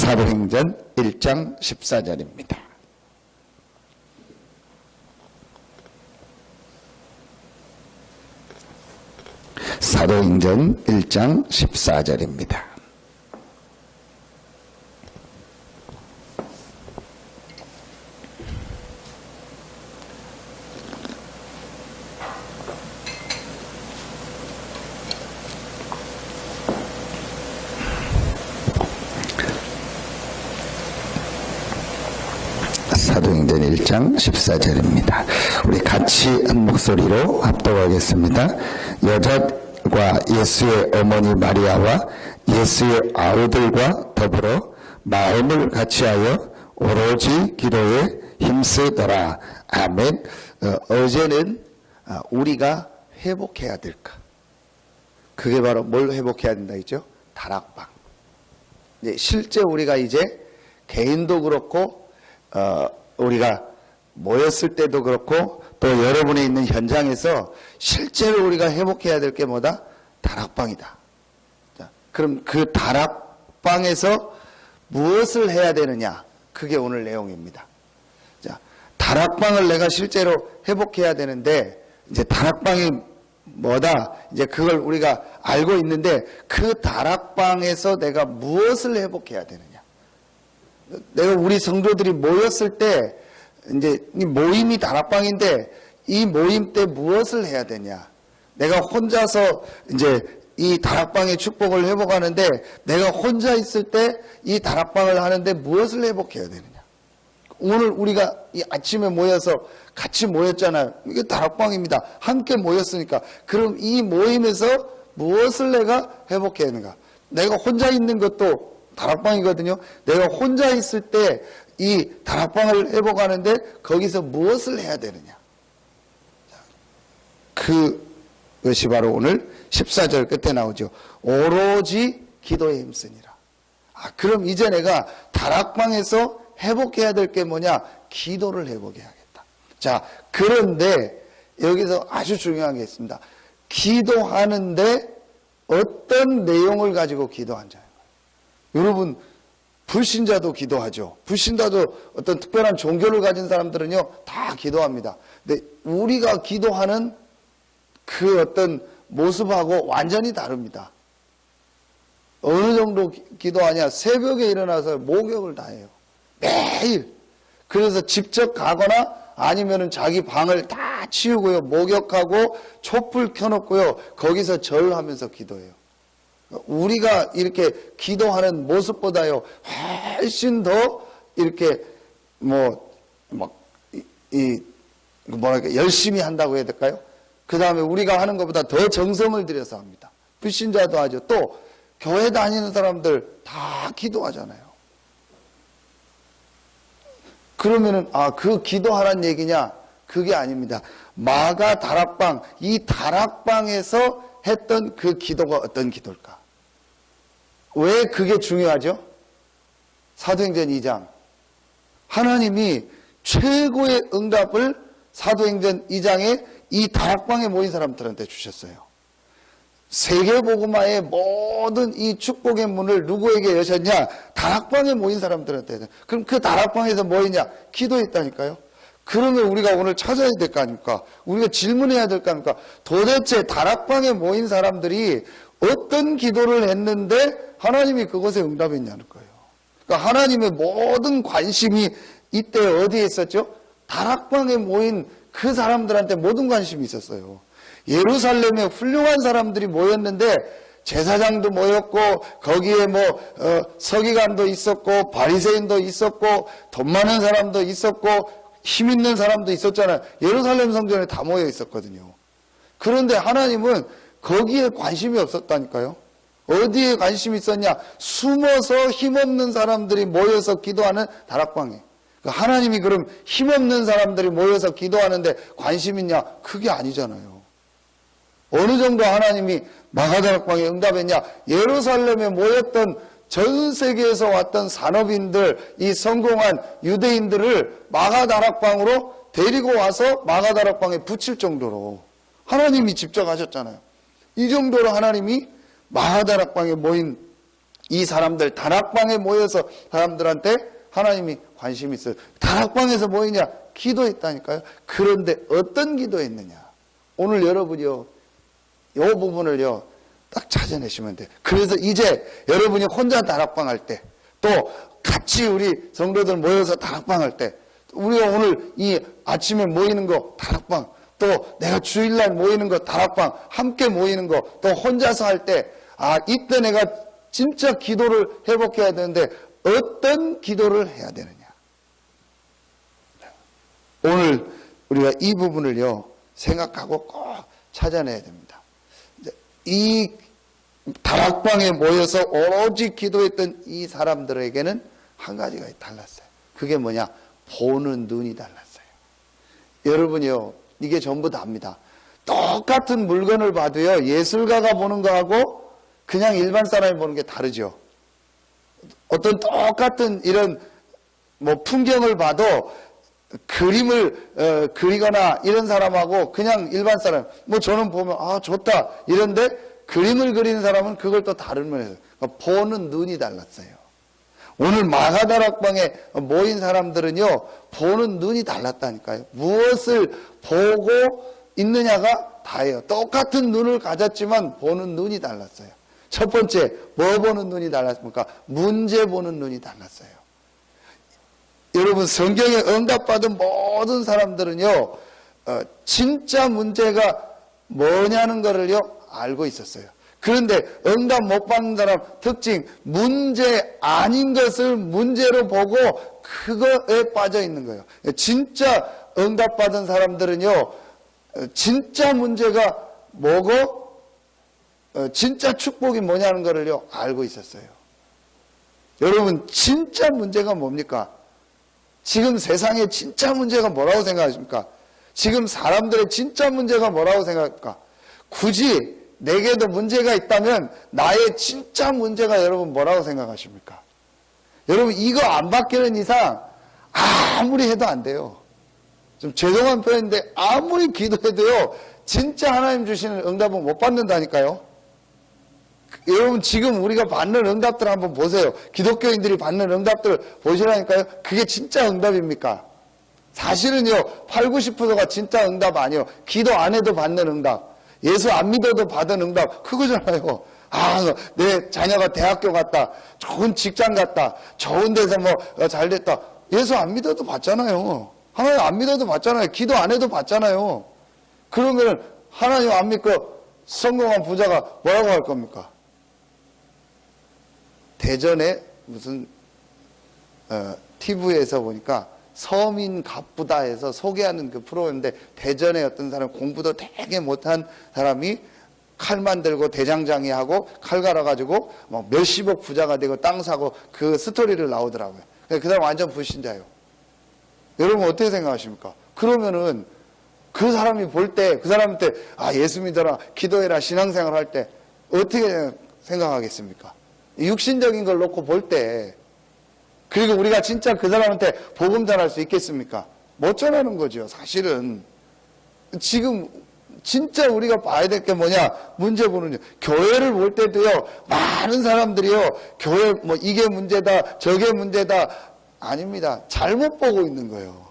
사도행전 1장 14절입니다. 사도행전 1장 14절입니다. 사도행전 1장 14절입니다. 우리 같이 한 목소리로 합독하겠습니다. 여자와 예수의 어머니 마리아와 예수의 아우들과 더불어 마음을 같이하여 오로지 기도에 힘쓰더라. 아멘. 어제는 우리가 회복해야 될까? 그게 바로 뭘 회복해야 된다 했죠? 다락방. 실제 우리가 이제 개인도 그렇고 우리가 모였을 때도 그렇고 또 여러분이 있는 현장에서 실제로 우리가 회복해야 될 게 뭐다? 다락방이다. 자, 그럼 그 다락방에서 무엇을 해야 되느냐? 그게 오늘 내용입니다. 자, 다락방을 내가 실제로 회복해야 되는데 이제 다락방이 뭐다? 이제 그걸 우리가 알고 있는데 그 다락방에서 내가 무엇을 회복해야 되느냐? 내가 우리 성도들이 모였을 때 이제 이 모임이 다락방인데 이 모임 때 무엇을 해야 되냐? 내가 혼자서 이제 이 다락방의 축복을 회복하는데 내가 혼자 있을 때 이 다락방을 하는데 무엇을 회복해야 되느냐? 오늘 우리가 이 아침에 모여서 같이 모였잖아요. 이게 다락방입니다. 함께 모였으니까. 그럼 이 모임에서 무엇을 내가 회복해야 되는가? 내가 혼자 있는 것도 다락방이거든요. 내가 혼자 있을 때 이 다락방을 회복하는데 거기서 무엇을 해야 되느냐? 그것이 바로 오늘 14절 끝에 나오죠. 오로지 기도에 힘쓰니라. 그럼 이제 내가 다락방에서 회복해야 될 게 뭐냐? 기도를 회복해야겠다. 자, 그런데 여기서 아주 중요한 게 있습니다. 기도하는데 어떤 내용을 가지고 기도한지. 여러분, 불신자도 기도하죠. 불신자도 어떤 특별한 종교를 가진 사람들은요, 다 기도합니다. 근데 우리가 기도하는 그 어떤 모습하고 완전히 다릅니다. 어느 정도 기도하냐? 새벽에 일어나서 목욕을 다 해요. 매일. 그래서 직접 가거나 아니면은 자기 방을 다 치우고요. 목욕하고 촛불 켜놓고요. 거기서 절하면서 기도해요. 우리가 이렇게 기도하는 모습보다요, 훨씬 더 이렇게 뭐랄까, 열심히 한다고 해야 될까요? 그 다음에 우리가 하는 것보다 더 정성을 들여서 합니다. 불신자도 하죠. 또 교회 다니는 사람들 다 기도하잖아요. 그러면은 그 기도하라는 얘기냐? 그게 아닙니다. 마가 다락방, 이 다락방에서 했던 그 기도가 어떤 기도일까? 왜 그게 중요하죠? 사도행전 2장. 하나님이 최고의 응답을 사도행전 2장에 이 다락방에 모인 사람들한테 주셨어요. 세계복음화의 모든 이 축복의 문을 누구에게 여셨냐? 다락방에 모인 사람들한테. 그럼 그 다락방에서 뭐 했냐? 기도했다니까요. 그러면 우리가 오늘 찾아야 될 거 아닙니까? 우리가 질문해야 될 거 아닙니까? 도대체 다락방에 모인 사람들이 어떤 기도를 했는데 하나님이 그것에 응답했냐는 거예요. 그러니까 하나님의 모든 관심이 이때 어디에 있었죠? 다락방에 모인 그 사람들한테 모든 관심이 있었어요. 예루살렘에 훌륭한 사람들이 모였는데 제사장도 모였고 거기에 서기관도 있었고 바리새인도 있었고 돈 많은 사람도 있었고 힘 있는 사람도 있었잖아요. 예루살렘 성전에 다 모여 있었거든요. 그런데 하나님은 거기에 관심이 없었다니까요. 어디에 관심이 있었냐? 숨어서 힘없는 사람들이 모여서 기도하는 다락방에. 하나님이 그럼 힘없는 사람들이 모여서 기도하는데 관심 있냐? 그게 아니잖아요. 어느 정도 하나님이 마가다락방에 응답했냐? 예루살렘에 모였던 전 세계에서 왔던 산업인들, 이 성공한 유대인들을 마가다락방으로 데리고 와서 마가다락방에 붙일 정도로 하나님이 직접 하셨잖아요. 이 정도로 하나님이 마가다락방에 모인 이 사람들 다락방에 모여서 사람들한테 하나님이 관심이 있어요. 다락방에서 모이냐? 기도했다니까요. 그런데 어떤 기도했느냐? 오늘 여러분이요, 이 부분을요 딱 찾아내시면 돼요. 그래서 이제 여러분이 혼자 다락방 할 때, 또 같이 우리 성도들 모여서 다락방 할 때, 우리가 오늘 이 아침에 모이는 거 다락방, 또 내가 주일날 모이는 거 다락방, 함께 모이는 거, 또 혼자서 할 때, 이때 내가 진짜 기도를 회복해야 되는데 어떤 기도를 해야 되느냐? 오늘 우리가 이 부분을요 생각하고 꼭 찾아내야 됩니다. 이 다락방에 모여서 오로지 기도했던 이 사람들에게는 한 가지가 달랐어요. 그게 뭐냐? 보는 눈이 달랐어요. 여러분이요, 이게 전부 다입니다. 똑같은 물건을 봐도요, 예술가가 보는 거하고 그냥 일반 사람이 보는 게 다르죠. 어떤 똑같은 이런 풍경을 봐도 그림을 그리거나 이런 사람하고 그냥 일반 사람, 저는 보면 좋다 이런데 그림을 그리는 사람은 그걸 또 다른 면에서 보는 눈이 달랐어요. 오늘 마가다락방에 모인 사람들은요 보는 눈이 달랐다니까요. 무엇을 보고 있느냐가 다예요. 똑같은 눈을 가졌지만 보는 눈이 달랐어요. 첫 번째, 뭐 보는 눈이 달랐습니까? 문제 보는 눈이 달랐어요. 여러분, 성경에 응답받은 모든 사람들은요 진짜 문제가 뭐냐는 것을요 알고 있었어요. 그런데 응답 못 받는 사람 특징, 문제 아닌 것을 문제로 보고 그거에 빠져 있는 거예요. 진짜 응답받은 사람들은요 진짜 문제가 뭐고 진짜 축복이 뭐냐는 것을요 알고 있었어요. 여러분, 진짜 문제가 뭡니까? 지금 세상에 진짜 문제가 뭐라고 생각하십니까? 지금 사람들의 진짜 문제가 뭐라고 생각합니까? 굳이 내게도 문제가 있다면 나의 진짜 문제가 여러분 뭐라고 생각하십니까? 여러분, 이거 안 바뀌는 이상 아무리 해도 안 돼요. 좀 죄송한 표현인데 아무리 기도해도요 진짜 하나님 주시는 응답은 못 받는다니까요. 여러분, 지금 우리가 받는 응답들 한번 보세요. 기독교인들이 받는 응답들 보시라니까요. 그게 진짜 응답입니까? 사실은요 80, 90%가 진짜 응답 아니에요. 기도 안 해도 받는 응답, 예수 안 믿어도 받은 응답 그거잖아요. 내 자녀가 대학교 갔다, 좋은 직장 갔다, 좋은 데서 잘 됐다. 예수 안 믿어도 받잖아요. 하나님 안 믿어도 받잖아요. 기도 안 해도 받잖아요. 그러면 하나님 안 믿고 성공한 부자가 뭐라고 할 겁니까? 대전에 무슨 TV에서 보니까 서민 갑부다 해서 소개하는 그 프로인데, 대전에 어떤 사람, 공부도 되게 못한 사람이 칼만 들고 대장장이하고 칼 갈아가지고 몇십억 부자가 되고 땅 사고 그 스토리를 나오더라고요. 그 사람 완전 불신자예요. 여러분 어떻게 생각하십니까? 그러면은 그 사람이 볼 때, 그 사람한테 예수 믿어라, 기도해라, 신앙생활 할 때 어떻게 생각하겠습니까? 육신적인 걸 놓고 볼 때, 그리고 우리가 진짜 그 사람한테 복음 전할 수 있겠습니까? 못 전하는 거죠. 사실은 지금 진짜 우리가 봐야 될 게 뭐냐? 문제 보는, 교회를 볼 때도요 많은 사람들이요 교회 이게 문제다 저게 문제다, 아닙니다. 잘못 보고 있는 거예요.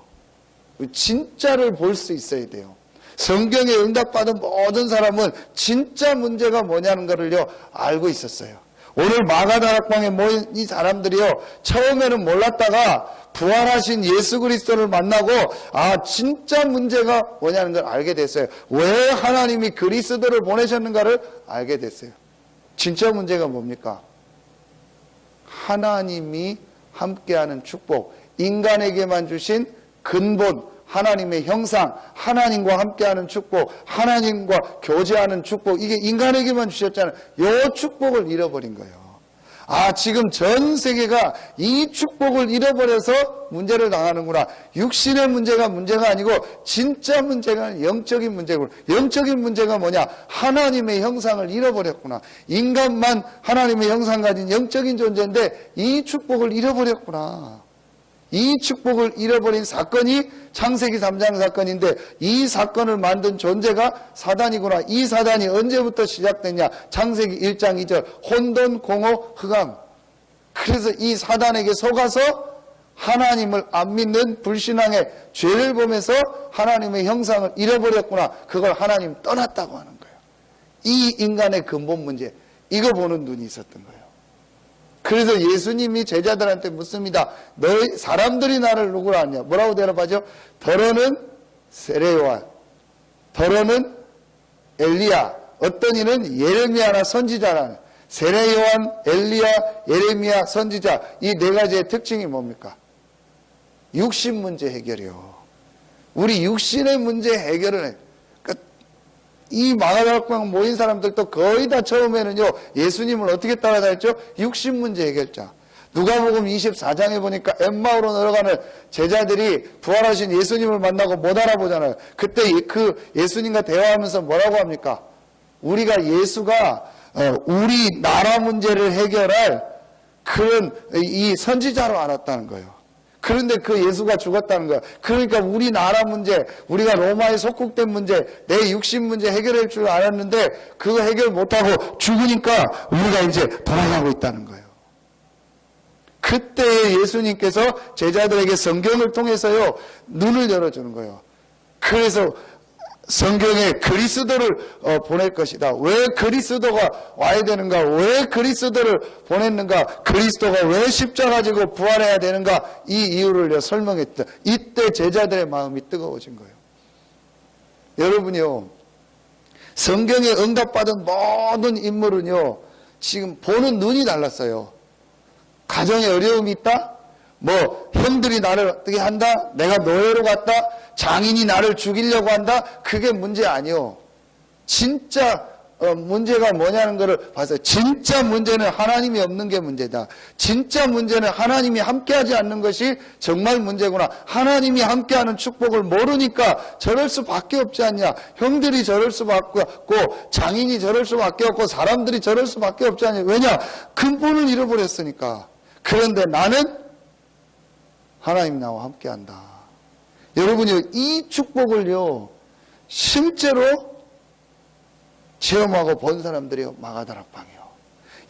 진짜를 볼 수 있어야 돼요. 성경에 응답받은 모든 사람은 진짜 문제가 뭐냐는 것을요 알고 있었어요. 오늘 마가다락방에 모인 이 사람들이요 처음에는 몰랐다가 부활하신 예수 그리스도를 만나고 진짜 문제가 뭐냐는 걸 알게 됐어요. 왜 하나님이 그리스도를 보내셨는가를 알게 됐어요. 진짜 문제가 뭡니까? 하나님이 함께하는 축복, 인간에게만 주신 근본, 하나님의 형상, 하나님과 함께하는 축복, 하나님과 교제하는 축복, 이게 인간에게만 주셨잖아요. 이 축복을 잃어버린 거예요. 지금 전 세계가 이 축복을 잃어버려서 문제를 당하는구나. 육신의 문제가 문제가 아니고 진짜 문제가 영적인 문제고, 영적인 문제가 뭐냐? 하나님의 형상을 잃어버렸구나. 인간만 하나님의 형상 가진 영적인 존재인데 이 축복을 잃어버렸구나. 이 축복을 잃어버린 사건이 창세기 3장 사건인데, 이 사건을 만든 존재가 사단이구나. 이 사단이 언제부터 시작됐냐? 창세기 1장 2절 혼돈, 공허, 흑암. 그래서 이 사단에게 속아서 하나님을 안 믿는 불신앙의 죄를 보면서 하나님의 형상을 잃어버렸구나. 그걸 하나님 떠났다고 하는 거예요. 이 인간의 근본 문제, 이거 보는 눈이 있었던 거예요. 그래서 예수님이 제자들한테 묻습니다. 너희 사람들이 나를 누구라 하냐? 뭐라고 대답하죠? 더러는 세례요한, 더러는 엘리야, 어떤 이는 예레미야나 선지자라는. 세례요한, 엘리야, 예레미야, 선지자, 이 네 가지의 특징이 뭡니까? 육신 문제 해결이요. 우리 육신의 문제 해결을 해. 그러니까 이 마가다락방 모인 사람들도 거의 다 처음에는요, 예수님을 어떻게 따라다녔죠? 육신 문제 해결자. 누가복음 24장에 보니까 엠마오로 걸어가는 제자들이 부활하신 예수님을 만나고 못 알아보잖아요. 그때 그 예수님과 대화하면서 뭐라고 합니까? 우리가 예수가 우리 나라 문제를 해결할 그런 이 선지자로 알았다는 거예요. 그런데 그 예수가 죽었다는 거예요. 그러니까 우리 나라 문제, 우리가 로마에 속국된 문제, 내 육신 문제 해결할 줄 알았는데 그거 해결 못하고 죽으니까 우리가 이제 돌아가고 있다는 거예요. 그때 예수님께서 제자들에게 성경을 통해서요, 눈을 열어주는 거예요. 그래서 성경에 그리스도를 보낼 것이다. 왜 그리스도가 와야 되는가? 왜 그리스도를 보냈는가? 그리스도가 왜 십자가 지고 부활해야 되는가? 이 이유를 설명했다. 이때 제자들의 마음이 뜨거워진 거예요. 여러분이요, 성경에 응답받은 모든 인물은요, 지금 보는 눈이 달랐어요. 가정에 어려움이 있다? 뭐 형들이 나를 어떻게 한다? 내가 노예로 갔다? 장인이 나를 죽이려고 한다? 그게 문제 아니요. 진짜 문제가 뭐냐는 것을 봐서, 진짜 문제는 하나님이 없는 게 문제다. 진짜 문제는 하나님이 함께하지 않는 것이 정말 문제구나. 하나님이 함께하는 축복을 모르니까 저럴 수밖에 없지 않냐. 형들이 저럴 수밖에 없고 장인이 저럴 수밖에 없고 사람들이 저럴 수밖에 없지 않냐. 왜냐? 근본을 잃어버렸으니까. 그런데 나는 하나님 나와 함께한다. 여러분요, 이 축복을요, 실제로 체험하고 본 사람들이요, 마가다락방이요.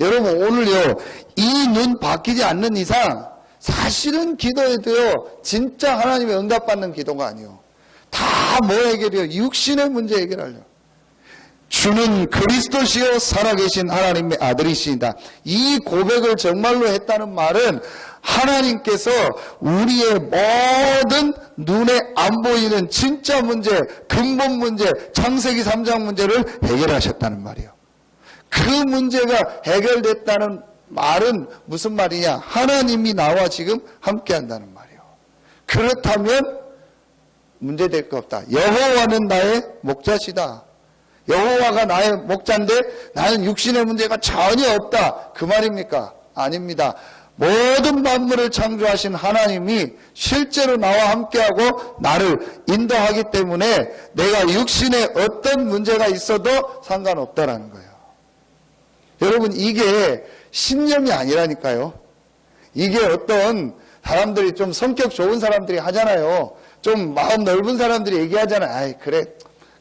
여러분, 오늘요, 이 눈 바뀌지 않는 이상 사실은 기도해도요, 진짜 하나님의 응답받는 기도가 아니요. 다 뭐 해결이요? 육신의 문제 해결하려. 주는 그리스도시요 살아계신 하나님의 아들이시다. 이 고백을 정말로 했다는 말은 하나님께서 우리의 모든 눈에 안 보이는 진짜 문제, 근본 문제, 창세기 3장 문제를 해결하셨다는 말이에요. 그 문제가 해결됐다는 말은 무슨 말이냐? 하나님이 나와 지금 함께한다는 말이에요. 그렇다면 문제될 거 없다. 여호와는 나의 목자시다. 여호와가 나의 목자인데 나는 육신의 문제가 전혀 없다. 그 말입니까? 아닙니다. 모든 만물을 창조하신 하나님이 실제로 나와 함께하고 나를 인도하기 때문에 내가 육신에 어떤 문제가 있어도 상관없다라는 거예요. 여러분, 이게 신념이 아니라니까요. 이게 어떤 사람들이 좀 성격 좋은 사람들이 하잖아요. 좀 마음 넓은 사람들이 얘기하잖아요. 아이, 그래,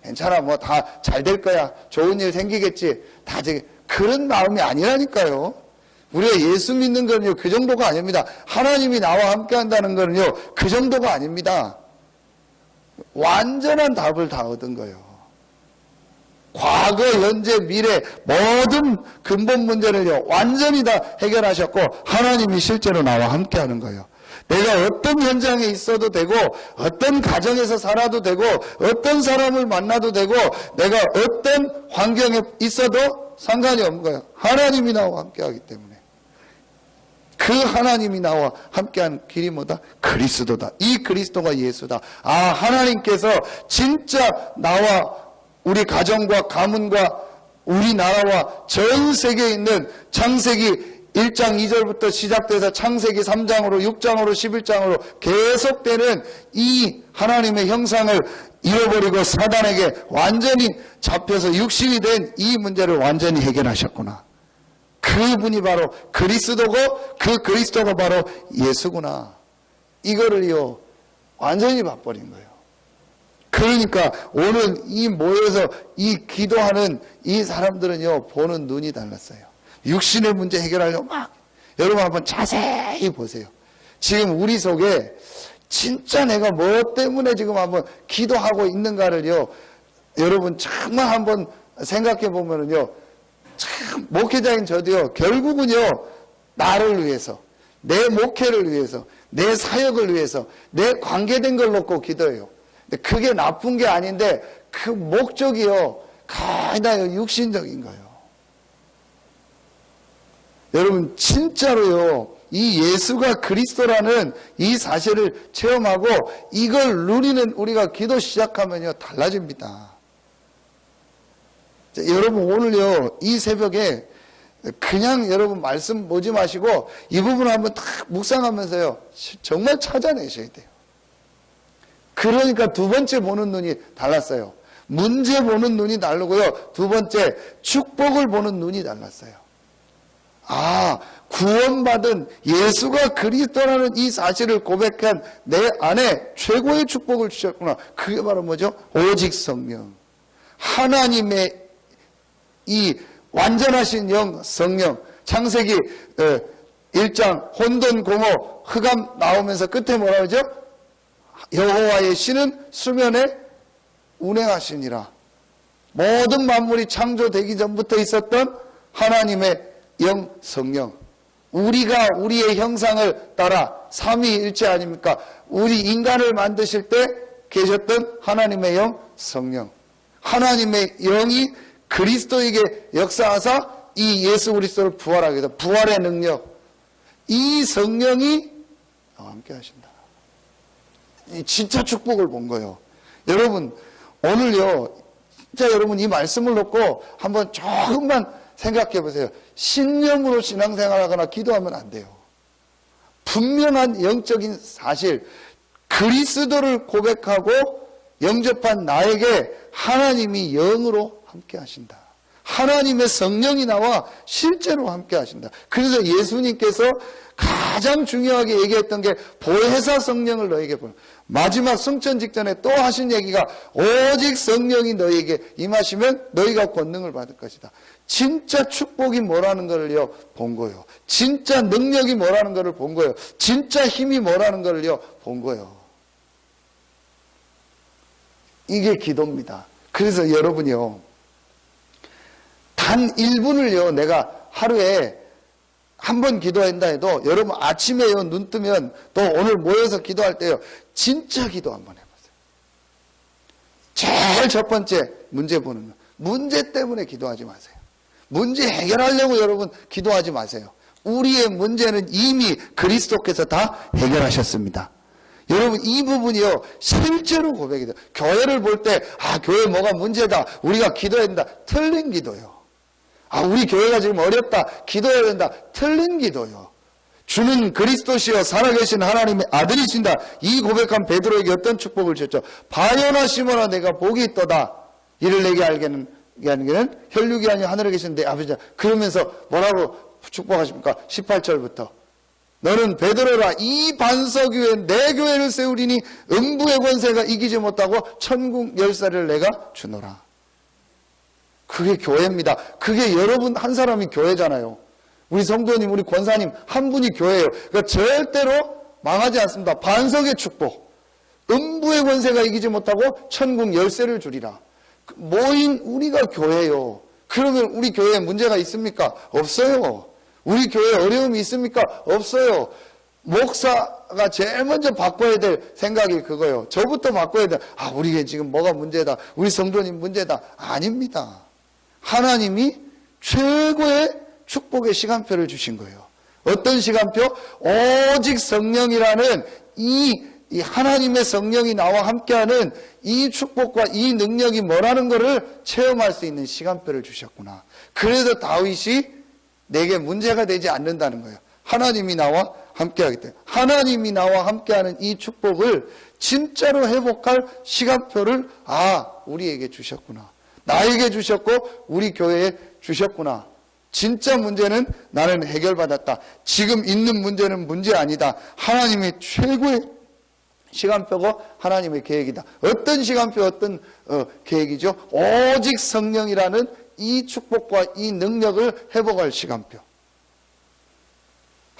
괜찮아, 뭐 다 잘 될 거야, 좋은 일 생기겠지, 다 그런 마음이 아니라니까요. 우리가 예수 믿는 건요, 그 정도가 아닙니다. 하나님이 나와 함께 한다는 건요, 그 정도가 아닙니다. 완전한 답을 다 얻은 거예요. 과거, 현재, 미래 모든 근본 문제를요, 완전히 다 해결하셨고 하나님이 실제로 나와 함께 하는 거예요. 내가 어떤 현장에 있어도 되고 어떤 가정에서 살아도 되고 어떤 사람을 만나도 되고 내가 어떤 환경에 있어도 상관이 없는 거예요. 하나님이 나와 함께하기 때문에. 그 하나님이 나와 함께하는 길이 뭐다? 그리스도다. 이 그리스도가 예수다. 아, 하나님께서 진짜 나와 우리 가정과 가문과 우리나라와 전 세계에 있는 창세기 1장 2절부터 시작돼서 창세기 3장으로 6장으로 11장으로 계속되는 이 하나님의 형상을 잃어버리고 사단에게 완전히 잡혀서 육신이 된 이 문제를 완전히 해결하셨구나. 그분이 바로 그리스도고 그 그리스도가 바로 예수구나. 이거를요 완전히 봐버린 거예요. 그러니까 오늘 이 모여서 이 기도하는 이 사람들은요 보는 눈이 달랐어요. 육신의 문제 해결하려고 막 여러분 한번 자세히 보세요. 지금 우리 속에 진짜 내가 뭐 때문에 지금 한번 기도하고 있는가를요, 여러분 정말 한번 생각해 보면은요, 참 목회자인 저도요, 결국은요, 나를 위해서, 내 목회를 위해서, 내 사역을 위해서, 내 관계된 걸 놓고 기도해요. 근데 그게 나쁜 게 아닌데 그 목적이요, 거의 다 육신적인 거예요. 여러분 진짜로요, 이 예수가 그리스도라는 이 사실을 체험하고 이걸 누리는 우리가 기도 시작하면요, 달라집니다. 자, 여러분 오늘요, 이 새벽에 그냥 여러분 말씀 보지 마시고 이 부분을 한번 딱 묵상하면서요, 정말 찾아내셔야 돼요. 그러니까 두 번째 보는 눈이 달랐어요. 문제 보는 눈이 다르고요, 두 번째 축복을 보는 눈이 달랐어요. 아, 구원받은 예수가 그리스도라는 이 사실을 고백한 내 안에 최고의 축복을 주셨구나. 그게 바로 뭐죠? 오직 성령, 하나님의 이 완전하신 영 성령. 창세기 1장 혼돈 공허 흑암 나오면서 끝에 뭐라 그러죠? 여호와의 신은 수면에 운행하시니라. 모든 만물이 창조되기 전부터 있었던 하나님의 영 성령, 우리가 우리의 형상을 따라 삼위일체 아닙니까? 우리 인간을 만드실 때 계셨던 하나님의 영 성령, 하나님의 영이 그리스도에게 역사하사 이 예수 그리스도를 부활하게 해서 부활의 능력, 이 성령이 함께 하신다. 진짜 축복을 본 거예요. 여러분 오늘요, 진짜 여러분 이 말씀을 놓고 한번 조금만 생각해 보세요. 신념으로 신앙생활하거나 기도하면 안 돼요. 분명한 영적인 사실, 그리스도를 고백하고 영접한 나에게 하나님이 영으로 함께 하신다. 하나님의 성령이 나와 실제로 함께 하신다. 그래서 예수님께서 가장 중요하게 얘기했던 게 보혜사 성령을 너에게 보내. 마지막 승천 직전에 또 하신 얘기가 오직 성령이 너에게 임하시면 너희가 권능을 받을 것이다. 진짜 축복이 뭐라는 걸요 본 거예요. 진짜 능력이 뭐라는 걸 본 거예요. 진짜 힘이 뭐라는 걸요 본 거예요. 이게 기도입니다. 그래서 여러분이요, 단 1분을요 내가 하루에 한 번 기도한다 해도 여러분 아침에요 눈 뜨면 또 오늘 모여서 기도할 때요 진짜 기도 한번 해보세요. 제일 첫 번째 문제 보는, 문제 때문에 기도하지 마세요. 문제 해결하려고 여러분 기도하지 마세요. 우리의 문제는 이미 그리스도께서 다 해결하셨습니다. 여러분 이 부분이요 실제로 고백이 돼요. 교회를 볼 때 아 교회 뭐가 문제다, 우리가 기도해야 된다, 틀린 기도요. 아 우리 교회가 지금 어렵다, 기도해야 된다, 틀린 기도요. 주는 그리스도시여 살아계신 하나님의 아들이신다, 이 고백한 베드로에게 어떤 축복을 줬죠? 바요나 시몬아 내가 복이 있도다, 이를 내게 알게 하는 게는 혈육이 아니라 하늘에 계신 내 아버지다. 그러면서 뭐라고 축복하십니까? 18절부터 너는 베드로라, 이 반석 위에 내 교회를 세우리니 음부의 권세가 이기지 못하고 천국 열쇠를 내가 주노라. 그게 교회입니다. 그게 여러분 한 사람이 교회잖아요. 우리 성도님, 우리 권사님 한 분이 교회예요. 그러니까 절대로 망하지 않습니다. 반석의 축복, 음부의 권세가 이기지 못하고 천국 열쇠를 주리라. 모인 우리가 교회예요. 그러면 우리 교회에 문제가 있습니까? 없어요. 우리 교회에 어려움이 있습니까? 없어요. 목사가 제일 먼저 바꿔야 될 생각이 그거예요. 저부터 바꿔야 돼. 아, 우리게 지금 뭐가 문제다, 우리 성도님 문제다. 아닙니다. 하나님이 최고의 축복의 시간표를 주신 거예요. 어떤 시간표? 오직 성령이라는 이 하나님의 성령이 나와 함께하는 이 축복과 이 능력이 뭐라는 것을 체험할 수 있는 시간표를 주셨구나. 그래서 다윗이 내게 문제가 되지 않는다는 거예요. 하나님이 나와 함께하기 때문에. 하나님이 나와 함께하는 이 축복을 진짜로 회복할 시간표를 우리에게 주셨구나. 나에게 주셨고 우리 교회에 주셨구나. 진짜 문제는 나는 해결받았다. 지금 있는 문제는 문제 아니다. 하나님의 최고의 시간표고 하나님의 계획이다. 어떤 시간표, 어떤 계획이죠? 오직 성령이라는 이 축복과 이 능력을 회복할 시간표.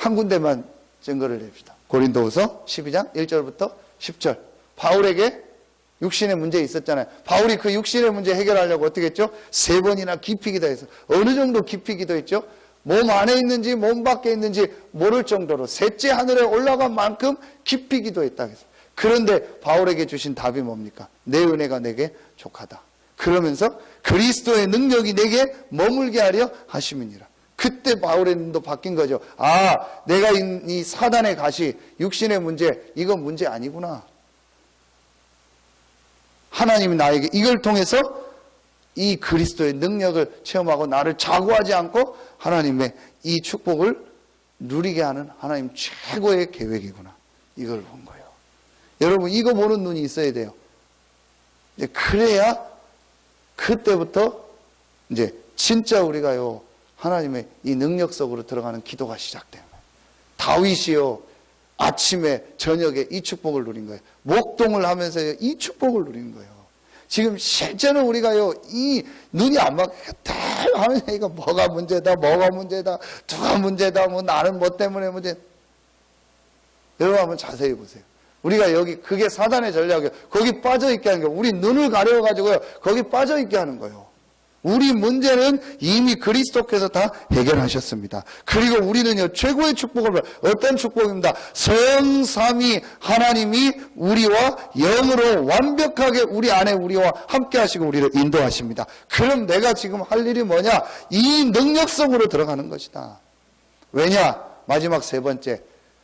한 군데만 증거를 냅시다. 고린도후서 12장 1절부터 10절. 바울에게 육신의 문제 있었잖아요. 바울이 그 육신의 문제 해결하려고 어떻게 했죠? 3번이나 깊이 기도해서 어느 정도 깊이 기도했죠? 몸 안에 있는지 몸 밖에 있는지 모를 정도로 셋째 하늘에 올라간 만큼 깊이 기도했다. 그런데 바울에게 주신 답이 뭡니까? 내 은혜가 내게 족하다. 그러면서 그리스도의 능력이 내게 머물게 하려 하심이니라. 그때 바울의 눈도 바뀐 거죠. 아, 내가 이 사단의 가시, 육신의 문제, 이건 문제 아니구나. 하나님이 나에게 이걸 통해서 이 그리스도의 능력을 체험하고 나를 자고하지 않고 하나님의 이 축복을 누리게 하는 하나님 최고의 계획이구나. 이걸 본 거예요. 여러분, 이거 보는 눈이 있어야 돼요. 이제 그래야 그때부터 이제 진짜 우리가요, 하나님의 이 능력 속으로 들어가는 기도가 시작돼요. 다윗이요, 아침에 저녁에 이 축복을 누린 거예요. 목동을 하면서 이 축복을 누린 거예요. 지금 실제로 우리가요, 이 눈이 안 막히다 하면 이거 뭐가 문제다, 뭐가 문제다, 누가 문제다, 뭐 나는 뭐 때문에 문제. 여러분 한번 자세히 보세요. 우리가 여기 그게 사단의 전략이에요. 거기 빠져있게 하는 거예요. 우리 눈을 가려가지고요, 거기 빠져있게 하는 거예요. 우리 문제는 이미 그리스도께서 다 해결하셨습니다. 그리고 우리는요, 최고의 축복을 받아요. 어떤 축복입니다. 성삼위 하나님이 우리와 영으로 완벽하게 우리 안에 우리와 함께 하시고 우리를 인도하십니다. 그럼 내가 지금 할 일이 뭐냐? 이 능력 속으로 들어가는 것이다. 왜냐? 마지막 3번째,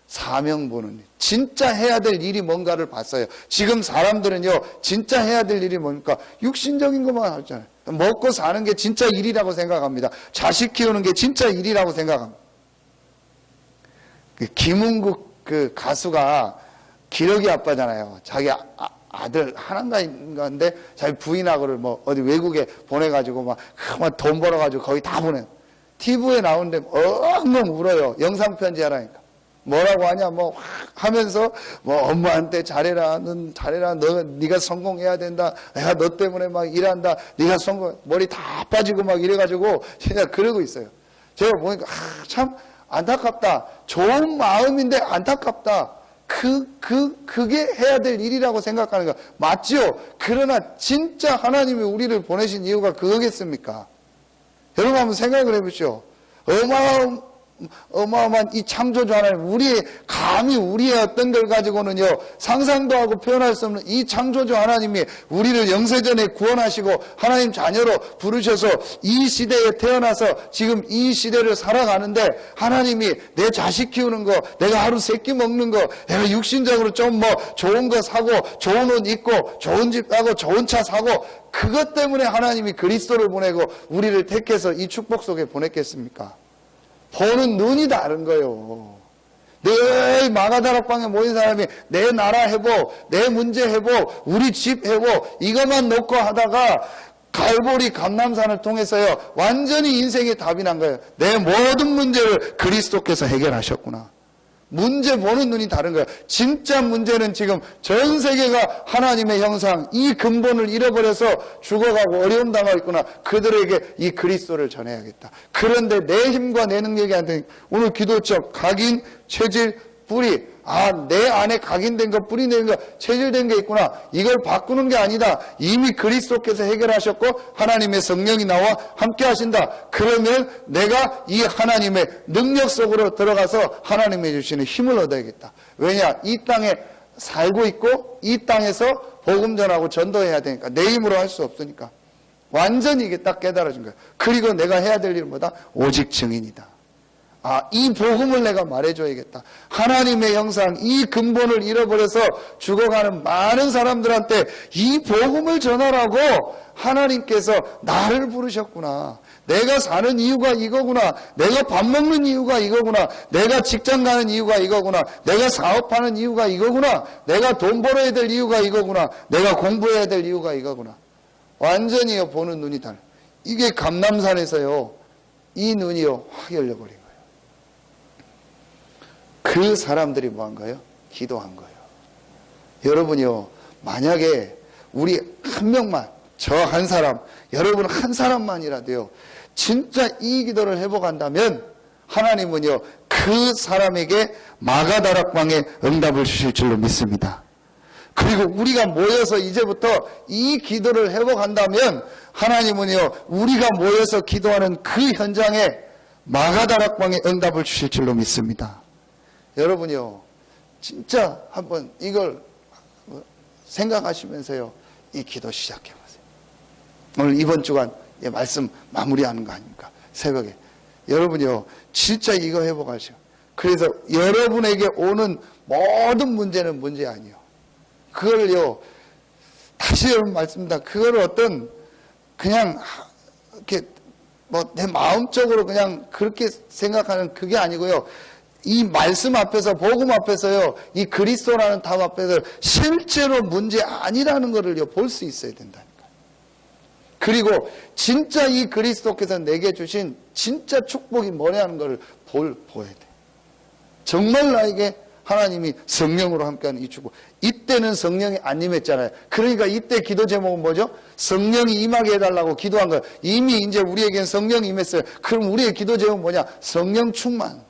사명 보는 일. 진짜 해야 될 일이 뭔가를 봤어요. 지금 사람들은요, 진짜 해야 될 일이 뭡니까? 육신적인 것만 하잖아요. 먹고 사는 게 진짜 일이라고 생각합니다. 자식 키우는 게 진짜 일이라고 생각합니다. 김은국 그 가수가 기러기 아빠잖아요. 자기 아들 하나인가인데 자기 부인하고를 뭐 어디 외국에 보내가지고 막 돈 벌어가지고 거기 다 보내. TV에 나오는데 엉엉 울어요. 영상 편지 하라니까. 뭐라고 하냐, 뭐 하면서 뭐 엄마한테 잘해라, 넌 잘해라, 네가 성공해야 된다, 내가 너 때문에 막 일한다, 네가 성공, 머리 다 빠지고 막 이래가지고 진짜 그러고 있어요. 제가 보니까 참 안타깝다. 좋은 마음인데 안타깝다. 그게 해야 될 일이라고 생각하는 거 맞죠? 그러나 진짜 하나님이 우리를 보내신 이유가 그거겠습니까? 여러분 한번 생각을 해보시오. 어마어마한 이 창조주 하나님, 감히 우리의 어떤 걸 가지고는요, 상상도 하고 표현할 수 없는 이 창조주 하나님이 우리를 영세전에 구원하시고 하나님 자녀로 부르셔서 이 시대에 태어나서 지금 이 시대를 살아가는데 하나님이 내 자식 키우는 거, 내가 하루 3끼 먹는 거, 내가 육신적으로 좀 뭐 좋은 거 사고, 좋은 옷 입고, 좋은 집 사고, 좋은 차 사고, 그것 때문에 하나님이 그리스도를 보내고 우리를 택해서 이 축복 속에 보냈겠습니까? 보는 눈이 다른 거예요. 늘 마가다락방에 모인 사람이 내 나라 회복, 내 문제 회복, 우리 집 회복 이것만 놓고 하다가 갈보리 감람산을 통해서요, 완전히 인생의 답이 난 거예요. 내 모든 문제를 그리스도께서 해결하셨구나. 문제 보는 눈이 다른 거예요. 진짜 문제는 지금 전 세계가 하나님의 형상, 이 근본을 잃어버려서 죽어가고 어려움 당하고 있구나. 그들에게 이 그리스도를 전해야겠다. 그런데 내 힘과 내 능력이 안 되니까 오늘 기도처 각인, 체질, 뿌리, 내 안에 각인된 거, 뿌리된 거, 체질된 게 있구나. 이걸 바꾸는 게 아니다. 이미 그리스도께서 해결하셨고 하나님의 성령이 나와 함께 하신다. 그러면 내가 이 하나님의 능력 속으로 들어가서 하나님이 주시는 힘을 얻어야겠다. 왜냐? 이 땅에 살고 있고 이 땅에서 복음 전하고 전도해야 되니까. 내 힘으로 할 수 없으니까. 완전히 이게 딱 깨달아진 거예요. 그리고 내가 해야 될 일은 뭐다? 오직 증인이다. 이 복음을 내가 말해줘야겠다. 하나님의 형상, 이 근본을 잃어버려서 죽어가는 많은 사람들한테 이 복음을 전하라고 하나님께서 나를 부르셨구나. 내가 사는 이유가 이거구나. 내가 밥 먹는 이유가 이거구나. 내가 직장 가는 이유가 이거구나. 내가 사업하는 이유가 이거구나. 내가 돈 벌어야 될 이유가 이거구나. 내가 공부해야 될 이유가 이거구나. 완전히 보는 눈이 달라요. 이게 감람산에서요, 이 눈이요 확 열려버린 거예요. 그 사람들이 뭐 한 거예요? 기도한 거예요. 여러분이요, 만약에 우리 한 명만, 저 한 사람, 여러분 한 사람만이라도요, 진짜 이 기도를 회복한다면 하나님은요 그 사람에게 마가다락방에 응답을 주실 줄로 믿습니다. 그리고 우리가 모여서 이제부터 이 기도를 회복한다면 하나님은요 우리가 모여서 기도하는 그 현장에 마가다락방에 응답을 주실 줄로 믿습니다. 여러분요 진짜 한번 이걸 생각하시면서요 이 기도 시작해보세요. 오늘 이번 주간 말씀 마무리하는 거 아닙니까? 새벽에 여러분요 진짜 이거 회복하시오. 그래서 여러분에게 오는 모든 문제는 문제 아니에요. 그걸요 다시 여러분 말씀입니다. 그걸 어떤 그냥 이렇게 뭐 내 마음적으로 그냥 그렇게 생각하는 그게 아니고요. 이 말씀 앞에서 복음 앞에서요 이 그리스도라는 답 앞에서 실제로 문제 아니라는 것을요 볼 수 있어야 된다니까요. 그리고 진짜 이 그리스도께서 내게 주신 진짜 축복이 뭐냐는 것을 보여야 돼. 정말 나에게 하나님이 성령으로 함께하는 이 축복. 이때는 성령이 안 임했잖아요. 그러니까 이때 기도 제목은 뭐죠? 성령이 임하게 해달라고 기도한 거예요. 이미 이제 우리에겐 성령이 임했어요. 그럼 우리의 기도 제목은 뭐냐? 성령 충만.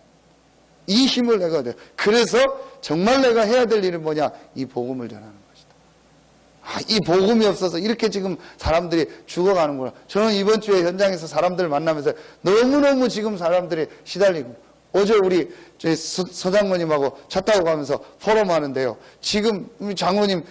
이 힘을 내가 돼요. 그래서 정말 내가 해야 될 일은 뭐냐? 이 복음을 전하는 것이다. 이 복음이 없어서 이렇게 지금 사람들이 죽어가는구나. 저는 이번 주에 현장에서 사람들을 만나면서 너무너무 지금 사람들이 시달리고 어제 우리 저희 서장모님하고 차 타고 가면서 포럼하는데요. 지금 우리 장모님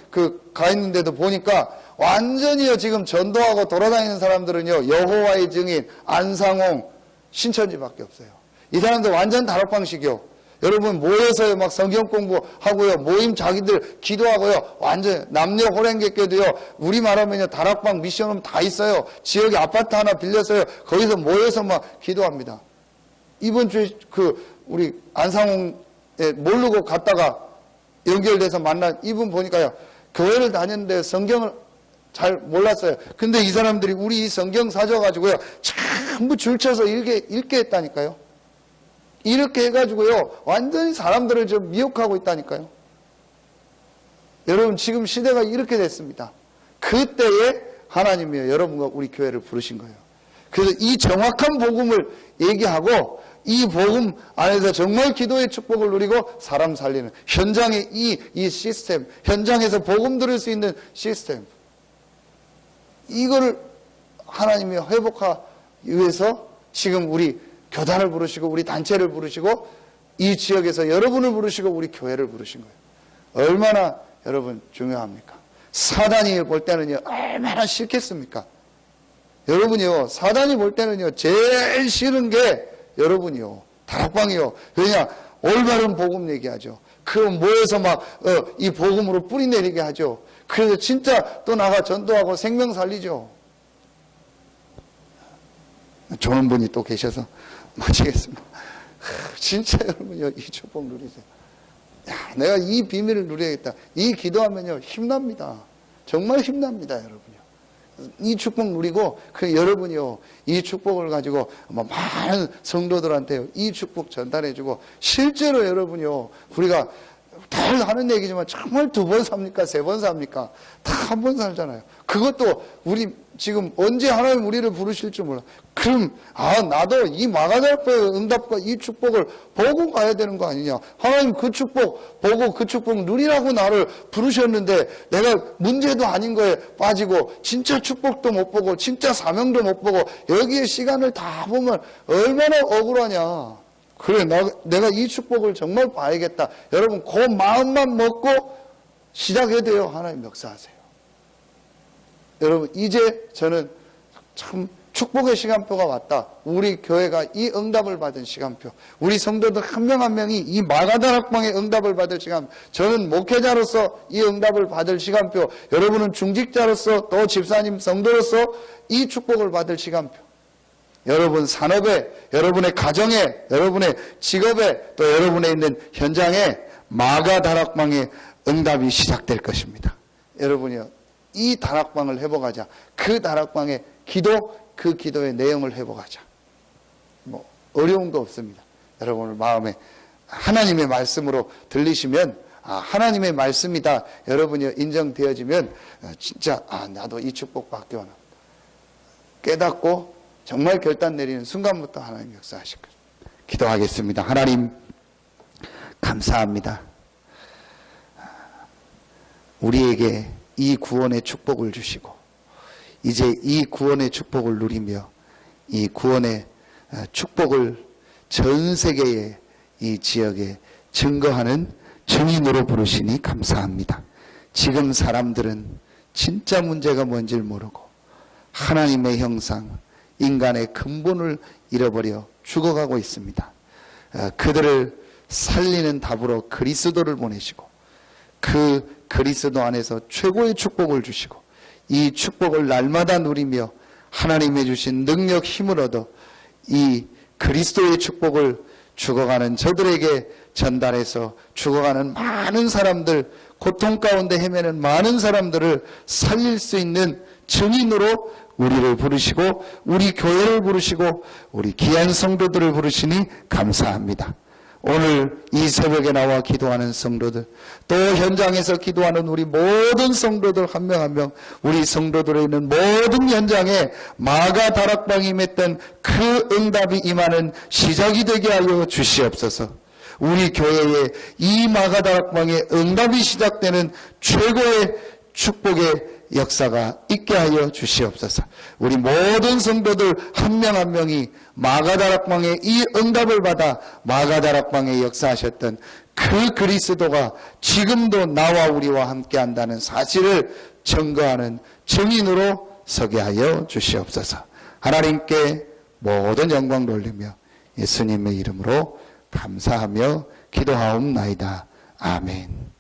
가 있는데도 보니까 완전히요 지금 전도하고 돌아다니는 사람들은요 여호와의 증인, 안상홍, 신천지밖에 없어요. 이 사람들 완전 다락방식이요. 여러분 모여서요 막 성경 공부하고요 모임 자기들 기도하고요 완전 남녀 호랭객교도요 우리 말하면요 다락방 미션은 다 있어요. 지역에 아파트 하나 빌려서요 거기서 모여서 막 기도합니다. 이번 주에 우리 안상홍에 모르고 갔다가 연결돼서 만난 이분 보니까요 교회를 다녔는데 성경을 잘 몰랐어요. 근데 이 사람들이 우리 이 성경 사줘가지고요 전부 줄쳐서 읽게 했다니까요. 이렇게 해가지고요 완전히 사람들을 좀 미혹하고 있다니까요. 여러분 지금 시대가 이렇게 됐습니다. 그때에 하나님이요 여러분과 우리 교회를 부르신 거예요. 그래서 이 정확한 복음을 얘기하고 이 복음 안에서 정말 기도의 축복을 누리고 사람 살리는 현장의 이 시스템, 현장에서 복음 들을 수 있는 시스템, 이거를 하나님이 회복하기 위해서 지금 우리 교단을 부르시고 우리 단체를 부르시고 이 지역에서 여러분을 부르시고 우리 교회를 부르신 거예요. 얼마나 여러분 중요합니까? 사단이 볼 때는요 얼마나 싫겠습니까? 여러분이요 사단이 볼 때는요 제일 싫은 게 여러분이요 다락방이요. 왜냐 올바른 복음 얘기하죠. 그럼 모여서 막 이 복음으로 뿌리 내리게 하죠. 그래서 진짜 또 나가 전도하고 생명 살리죠. 좋은 분이 또 계셔서 마치겠습니다. 진짜 여러분요 이 축복 누리세요. 야, 내가 이 비밀을 누려야겠다. 이 기도하면요 힘납니다. 정말 힘납니다 여러분요. 이 축복 누리고 여러분이요 이 축복을 가지고 많은 성도들한테 이 축복 전달해주고 실제로 여러분이요 우리가 늘 하는 얘기지만 정말 2번 삽니까? 3번 삽니까? 다 한 번 살잖아요. 그것도 우리 지금 언제 하나님 우리를 부르실 줄 몰라. 그럼 나도 이 마가다락방의 응답과 이 축복을 보고 가야 되는 거 아니냐. 하나님 그 축복 보고 그 축복 누리라고 나를 부르셨는데 내가 문제도 아닌 거에 빠지고 진짜 축복도 못 보고 진짜 사명도 못 보고 여기에 시간을 다 보면 얼마나 억울하냐. 그래 내가 이 축복을 정말 봐야겠다. 여러분 그 마음만 먹고 시작해야 돼요. 하나님 역사하세요. 여러분 이제 저는 참 축복의 시간표가 왔다. 우리 교회가 이 응답을 받은 시간표, 우리 성도들 한 명 한 명이 이 마가다락방의 응답을 받을 시간, 저는 목회자로서 이 응답을 받을 시간표, 여러분은 중직자로서 또 집사님 성도로서 이 축복을 받을 시간표, 여러분 산업에, 여러분의 가정에, 여러분의 직업에, 또 여러분의 있는 현장에 마가다락방의 응답이 시작될 것입니다. 여러분이요 이 다락방을 회복하자. 그 다락방의 기도, 그 기도의 내용을 회복하자. 뭐 어려운 거 없습니다. 여러분 마음에 하나님의 말씀으로 들리시면 하나님의 말씀이다. 여러분이 인정되어지면 진짜 나도 이 축복 받기 원합니다. 깨닫고 정말 결단 내리는 순간부터 하나님 역사하실 거예요. 기도하겠습니다. 하나님, 감사합니다. 우리에게 이 구원의 축복을 주시고 이제 이 구원의 축복을 누리며 이 구원의 축복을 전 세계의 이 지역에 증거하는 증인으로 부르시니 감사합니다. 지금 사람들은 진짜 문제가 뭔지를 모르고 하나님의 형상, 인간의 근본을 잃어버려 죽어가고 있습니다. 그들을 살리는 답으로 그리스도를 보내시고 그 그리스도 안에서 최고의 축복을 주시고 이 축복을 날마다 누리며 하나님의 주신 능력, 힘을 얻어 이 그리스도의 축복을 죽어가는 저들에게 전달해서 죽어가는 많은 사람들, 고통 가운데 헤매는 많은 사람들을 살릴 수 있는 증인으로 우리를 부르시고 우리 교회를 부르시고 우리 귀한 성도들을 부르시니 감사합니다. 오늘 이 새벽에 나와 기도하는 성도들, 또 현장에서 기도하는 우리 모든 성도들 한 명 한 명, 우리 성도들에 있는 모든 현장에 마가 다락방이 맺던 그 응답이 임하는 시작이 되게 하여 주시옵소서. 우리 교회에 이 마가 다락방의 응답이 시작되는 최고의 축복의 역사가 있게 하여 주시옵소서. 우리 모든 성도들 한 명 한 명이 마가다락방의 이 응답을 받아 마가다락방에 역사하셨던 그 그리스도가 지금도 나와 우리와 함께 한다는 사실을 증거하는 증인으로 서게 하여 주시옵소서. 하나님께 모든 영광 돌리며 예수님의 이름으로 감사하며 기도하옵나이다. 아멘.